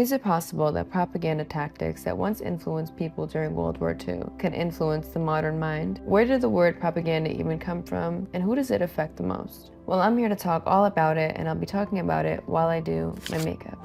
Is it possible that propaganda tactics that once influenced people during World War II can influence the modern mind? Where did the word propaganda even come from, and who does it affect the most? Well, I'm here to talk all about it, and I'll be talking about it while I do my makeup.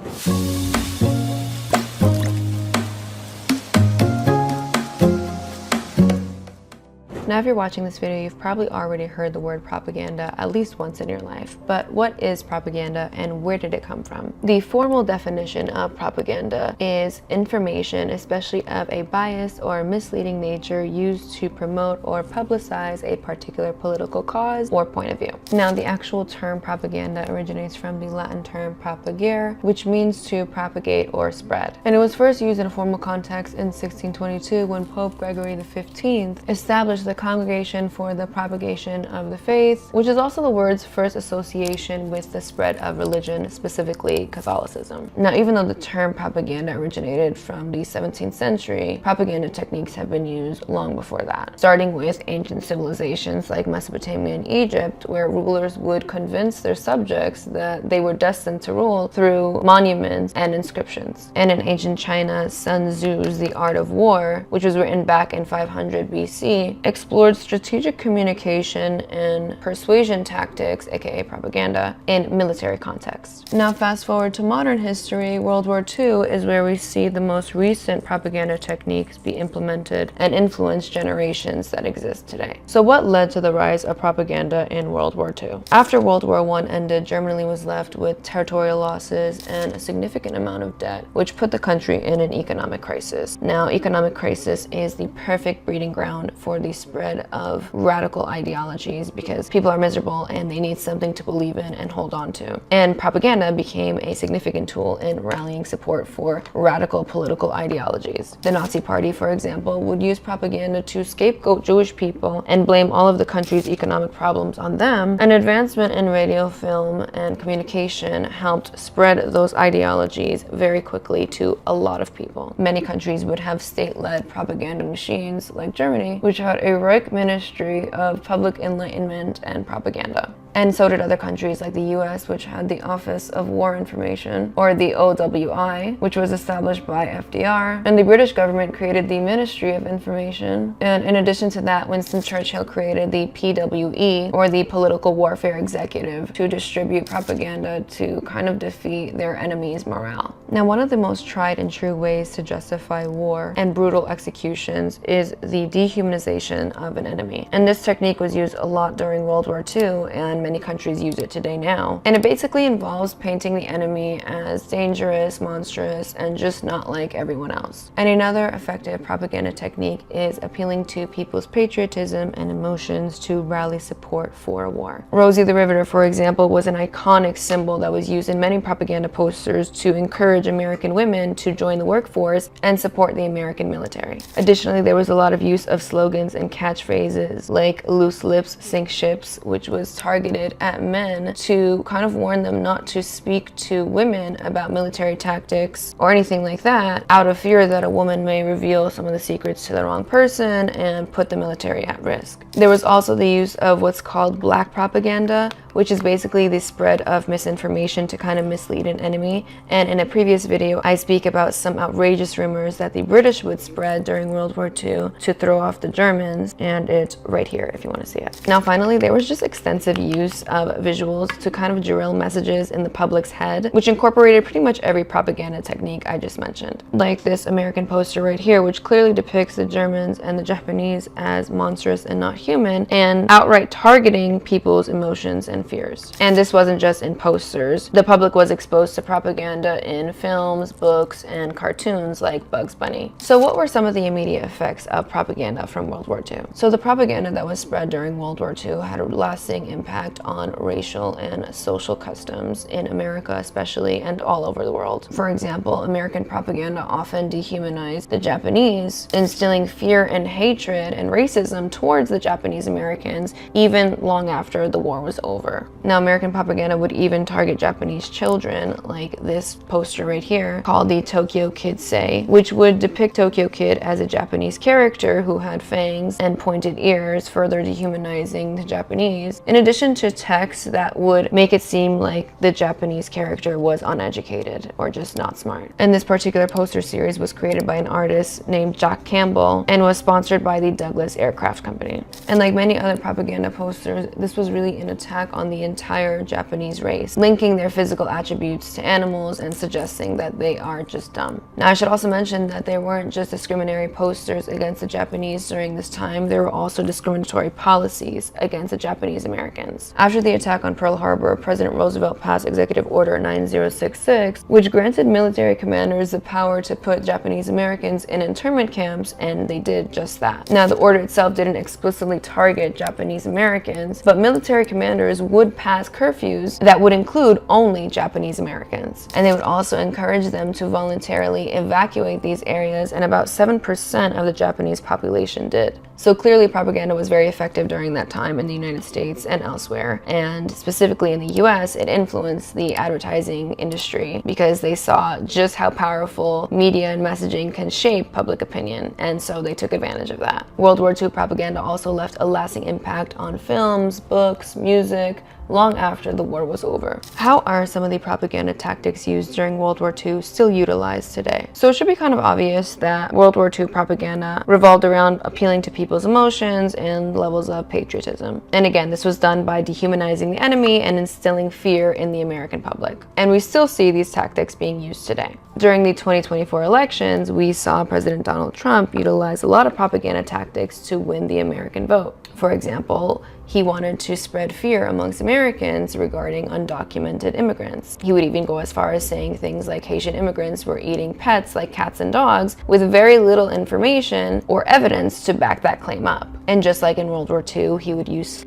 Now, if you're watching this video, you've probably already heard the word propaganda at least once in your life. But what is propaganda and where did it come from? The formal definition of propaganda is information, especially of a biased or misleading nature, used to promote or publicize a particular political cause or point of view. Now, the actual term propaganda originates from the Latin term propagare, which means to propagate or spread. And it was first used in a formal context in 1622 when Pope Gregory XV established the Congregation for the Propagation of the Faith, which is also the word's first association with the spread of religion, specifically Catholicism. Now, even though the term propaganda originated from the 17th century, propaganda techniques have been used long before that, starting with ancient civilizations like Mesopotamia and Egypt, where rulers would convince their subjects that they were destined to rule through monuments and inscriptions. And in ancient China, Sun Tzu's The Art of War, which was written back in 500 BC, explored strategic communication and persuasion tactics, aka propaganda, in military context. Now, fast forward to modern history, World War II is where we see the most recent propaganda techniques be implemented and influence generations that exist today. So what led to the rise of propaganda in World War II? After World War I ended, Germany was left with territorial losses and a significant amount of debt, which put the country in an economic crisis. Now, economic crisis is the perfect breeding ground for the spread of radical ideologies because people are miserable and they need something to believe in and hold on to. And propaganda became a significant tool in rallying support for radical political ideologies. The Nazi Party, for example, would use propaganda to scapegoat Jewish people and blame all of the country's economic problems on them. An advancement in radio, film, and communication helped spread those ideologies very quickly to a lot of people. Many countries would have state-led propaganda machines, like Germany, which had a Reich Ministry of Public Enlightenment and Propaganda. And so did other countries like the US, which had the Office of War Information, or the WWII, which was established by FDR. And the British government created the Ministry of Information. And in addition to that, Winston Churchill created the PWE, or the Political Warfare Executive, to distribute propaganda to kind of defeat their enemies' morale. Now, one of the most tried and true ways to justify war and brutal executions is the dehumanization of an enemy. And this technique was used a lot during World War II, and many countries use it today now. And it basically involves painting the enemy as dangerous, monstrous, and just not like everyone else. And another effective propaganda technique is appealing to people's patriotism and emotions to rally support for a war. Rosie the Riveter, for example, was an iconic symbol that was used in many propaganda posters to encourage American women to join the workforce and support the American military. Additionally, there was a lot of use of slogans and catchphrases like "loose lips sink ships," which was targeted at men to kind of warn them not to speak to women about military tactics or anything like that, out of fear that a woman may reveal some of the secrets to the wrong person and put the military at risk. There was also the use of what's called black propaganda, which is basically the spread of misinformation to kind of mislead an enemy. And in a previous video, I speak about some outrageous rumors that the British would spread during World War II to throw off the Germans, and it's right here if you want to see it. Now, finally, there was just extensive use of visuals to kind of drill messages in the public's head, which incorporated pretty much every propaganda technique I just mentioned. Like this American poster right here, which clearly depicts the Germans and the Japanese as monstrous and not human, and outright targeting people's emotions and fears. And this wasn't just in posters. The public was exposed to propaganda in films, books, and cartoons like Bugs Bunny. So what were some of the immediate effects of propaganda from World War II? So the propaganda that was spread during World War II had a lasting impact on racial and social customs in America especially, and all over the world. For example, American propaganda often dehumanized the Japanese, instilling fear and hatred and racism towards the Japanese Americans even long after the war was over. Harbor. Now, American propaganda would even target Japanese children, like this poster right here called the Tokyo Kid Say, which would depict Tokyo Kid as a Japanese character who had fangs and pointed ears, further dehumanizing the Japanese, in addition to text that would make it seem like the Japanese character was uneducated or just not smart. And this particular poster series was created by an artist named Jack Campbell and was sponsored by the Douglas Aircraft Company. And like many other propaganda posters, this was really an attack on the entire Japanese race, linking their physical attributes to animals and suggesting that they are just dumb. Now, I should also mention that there weren't just discriminatory posters against the Japanese during this time, there were also discriminatory policies against the Japanese Americans. After the attack on Pearl Harbor, President Roosevelt passed Executive Order 9066, which granted military commanders the power to put Japanese Americans in internment camps, and they did just that. Now, the order itself didn't explicitly target Japanese Americans, but military commanders would pass curfews that would include only Japanese Americans. And they would also encourage them to voluntarily evacuate these areas, and about 7% of the Japanese population did. So clearly propaganda was very effective during that time in the United States and elsewhere, and specifically in the US, it influenced the advertising industry because they saw just how powerful media and messaging can shape public opinion, and so they took advantage of that. World War II propaganda also left a lasting impact on films, books, music, long after the war was over. How are some of the propaganda tactics used during World War II still utilized today? So it should be kind of obvious that World War II propaganda revolved around appealing to people's emotions and levels of patriotism. And again, this was done by dehumanizing the enemy and instilling fear in the American public. And we still see these tactics being used today. During the 2024 elections, we saw President Donald Trump utilize a lot of propaganda tactics to win the American vote. For example, he wanted to spread fear amongst Americans regarding undocumented immigrants. He would even go as far as saying things like Haitian immigrants were eating pets like cats and dogs, with very little information or evidence to back that claim up. And just like in World War II, he would use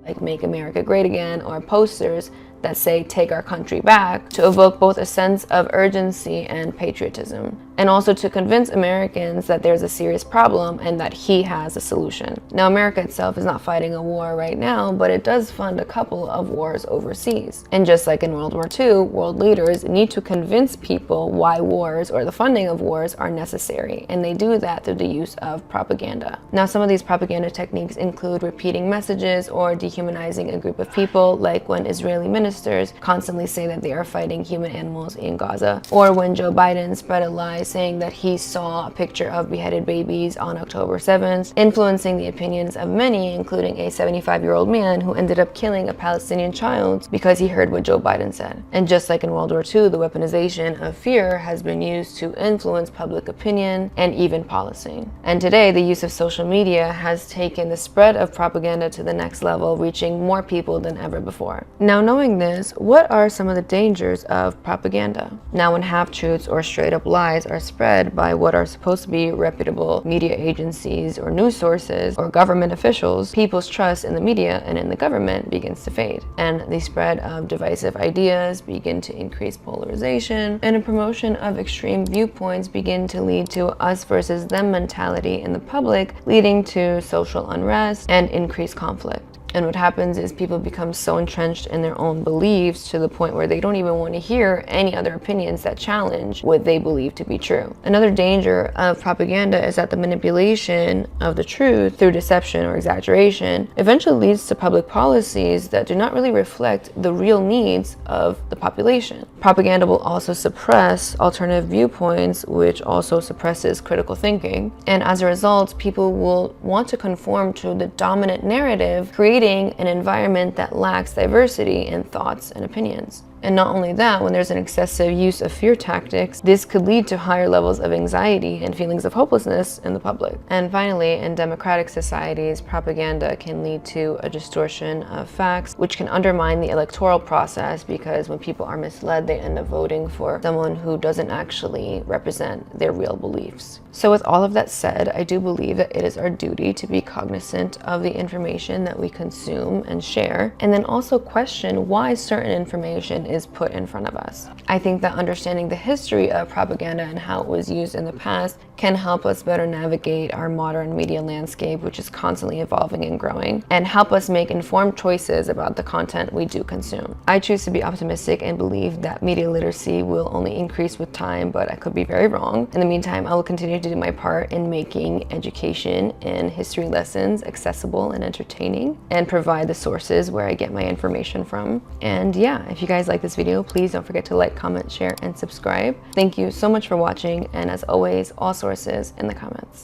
like "Make America Great Again" or posters that say "Take our country back" to evoke both a sense of urgency and patriotism, and also to convince Americans that there's a serious problem and that he has a solution. Now, America itself is not fighting a war right now, but it does fund a couple of wars overseas. And just like in World War II, world leaders need to convince people why wars or the funding of wars are necessary, and they do that through the use of propaganda. Now, some of these propaganda techniques include repeating messages or dehumanizing a group of people, like when Israeli ministers constantly say that they are fighting human animals in Gaza, or when Joe Biden spread a lie saying that he saw a picture of beheaded babies on October 7th, influencing the opinions of many, including a 75-year-old man who ended up killing a Palestinian child because he heard what Joe Biden said. And just like in World War II, the weaponization of fear has been used to influence public opinion and even policy. And today, the use of social media has taken the spread of propaganda to the next level, reaching more people than ever before. Now, knowing this, what are some of the dangers of propaganda? Now, when half-truths or straight-up lies are spread by what are supposed to be reputable media agencies or news sources or government officials, people's trust in the media and in the government begins to fade. And the spread of divisive ideas begin to increase polarization, and a promotion of extreme viewpoints begin to lead to us versus them mentality in the public, leading to social unrest and increased conflict. And what happens is people become so entrenched in their own beliefs to the point where they don't even want to hear any other opinions that challenge what they believe to be true. Another danger of propaganda is that the manipulation of the truth through deception or exaggeration eventually leads to public policies that do not really reflect the real needs of the population. Propaganda will also suppress alternative viewpoints, which also suppresses critical thinking. And as a result, people will want to conform to the dominant narrative, creating an environment that lacks diversity in thoughts and opinions. And not only that, when there's an excessive use of fear tactics, this could lead to higher levels of anxiety and feelings of hopelessness in the public. And finally, in democratic societies, propaganda can lead to a distortion of facts, which can undermine the electoral process, because when people are misled, they end up voting for someone who doesn't actually represent their real beliefs. So with all of that said, I do believe that it is our duty to be cognizant of the information that we consume and share, and then also question why certain information is put in front of us. I think that understanding the history of propaganda and how it was used in the past can help us better navigate our modern media landscape, which is constantly evolving and growing, and help us make informed choices about the content we do consume. I choose to be optimistic and believe that media literacy will only increase with time, but I could be very wrong. In the meantime, I will continue to do my part in making education and history lessons accessible and entertaining, and provide the sources where I get my information from. And yeah, if you guys like this video, please don't forget to like, comment, share, and subscribe. Thank you so much for watching, and as always, all sources in the comments.